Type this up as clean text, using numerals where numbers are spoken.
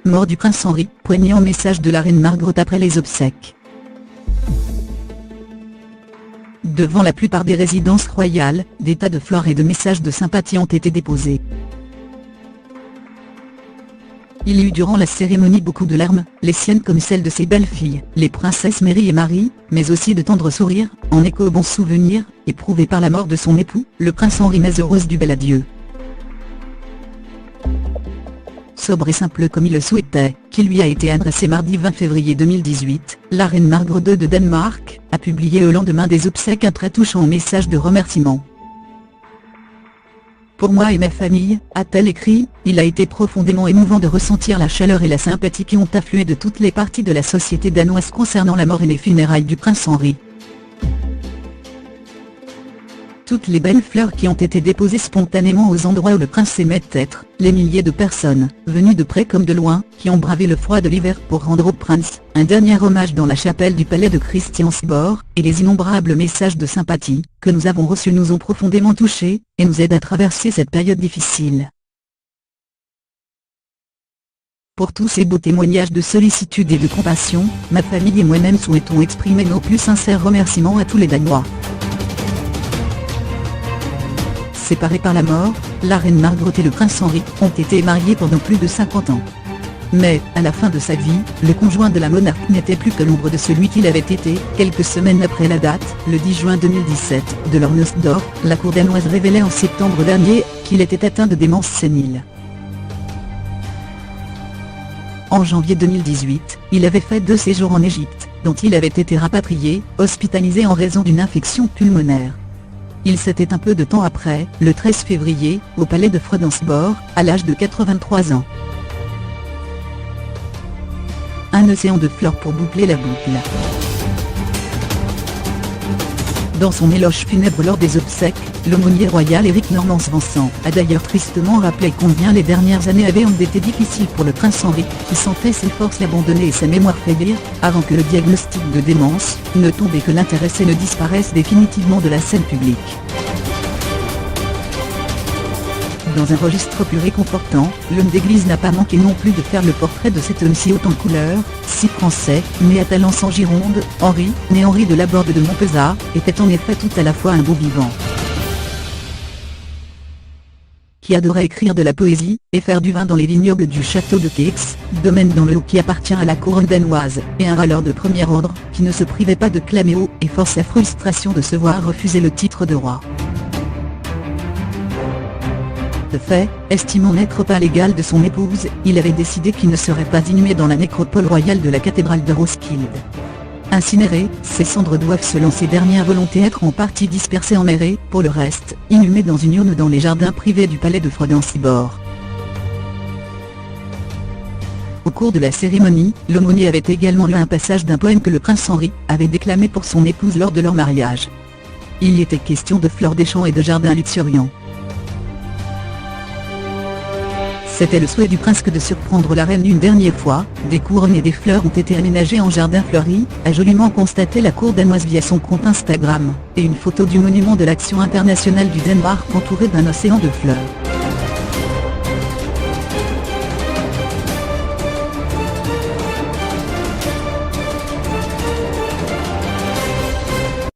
mort du prince Henri, poignant message de la reine Margrethe après les obsèques. Devant la plupart des résidences royales, des tas de fleurs et de messages de sympathie ont été déposés. Il y eut durant la cérémonie beaucoup de larmes, les siennes comme celles de ses belles-filles, les princesses Mary et Marie, mais aussi de tendres sourires, en écho aux bons souvenirs, éprouvés par la mort de son époux, le prince Henri, mais heureuse du bel adieu. Sobre et simple comme il le souhaitait, qui lui a été adressé mardi 20 février 2018, la reine Margrethe de Danemark a publié au lendemain des obsèques un très touchant message de remerciement. Pour moi et ma famille, a-t-elle écrit, il a été profondément émouvant de ressentir la chaleur et la sympathie qui ont afflué de toutes les parties de la société danoise concernant la mort et les funérailles du prince Henri. Toutes les belles fleurs qui ont été déposées spontanément aux endroits où le prince aimait être, les milliers de personnes, venues de près comme de loin, qui ont bravé le froid de l'hiver pour rendre au prince un dernier hommage dans la chapelle du palais de Christiansborg, et les innombrables messages de sympathie que nous avons reçus nous ont profondément touchés, et nous aident à traverser cette période difficile. Pour tous ces beaux témoignages de sollicitude et de compassion, ma famille et moi-même souhaitons exprimer nos plus sincères remerciements à tous les Danois. Séparés par la mort, la reine Margrethe et le prince Henri ont été mariés pendant plus de 50 ans. Mais, à la fin de sa vie, le conjoint de la monarque n'était plus que l'ombre de celui qu'il avait été. Quelques semaines après la date, le 10 juin 2017, de leurs noces d'or, la cour danoise révélait en septembre dernier qu'il était atteint de démence sénile. En janvier 2018, il avait fait 2 séjours en Égypte, dont il avait été rapatrié, hospitalisé en raison d'une infection pulmonaire. Il s'était un peu de temps après, le 13 février, au palais de Fredensborg, à l'âge de 83 ans. Un océan de fleurs pour boucler la boucle. Dans son éloge funèbre lors des obsèques, l'aumônier royal Éric Normans-Vincent a d'ailleurs tristement rappelé combien les dernières années avaient été difficiles pour le prince Henri, qui sentait ses forces l'abandonner et sa mémoire faiblir, avant que le diagnostic de démence ne tombe et que l'intéressé ne disparaisse définitivement de la scène publique. Dans un registre plus réconfortant, l'homme d'église n'a pas manqué non plus de faire le portrait de cet homme si haut en couleur, si français, né à Talence en Gironde. Henri, né Henri de Laborde de Montpezat, était en effet tout à la fois un beau vivant, qui adorait écrire de la poésie, et faire du vin dans les vignobles du château de Kex, domaine dans le Haut qui appartient à la couronne danoise, et un râleur de premier ordre, qui ne se privait pas de clamer haut et fort sa frustration de se voir refuser le titre de roi. De fait, estimant n'être pas l'égal de son épouse, il avait décidé qu'il ne serait pas inhumé dans la nécropole royale de la cathédrale de Roskilde. Incinéré, ses cendres doivent selon ses dernières volontés être en partie dispersées en mer et, pour le reste, inhumé dans une urne dans les jardins privés du palais de Fredensborg. Au cours de la cérémonie, l'aumônier avait également lu un passage d'un poème que le prince Henri avait déclamé pour son épouse lors de leur mariage. Il y était question de fleurs des champs et de jardins luxuriants. C'était le souhait du prince que de surprendre la reine une dernière fois. Des couronnes et des fleurs ont été aménagées en jardin fleuri, a joliment constaté la cour danoise via son compte Instagram, et une photo du monument de l'action internationale du Danemark entouré d'un océan de fleurs.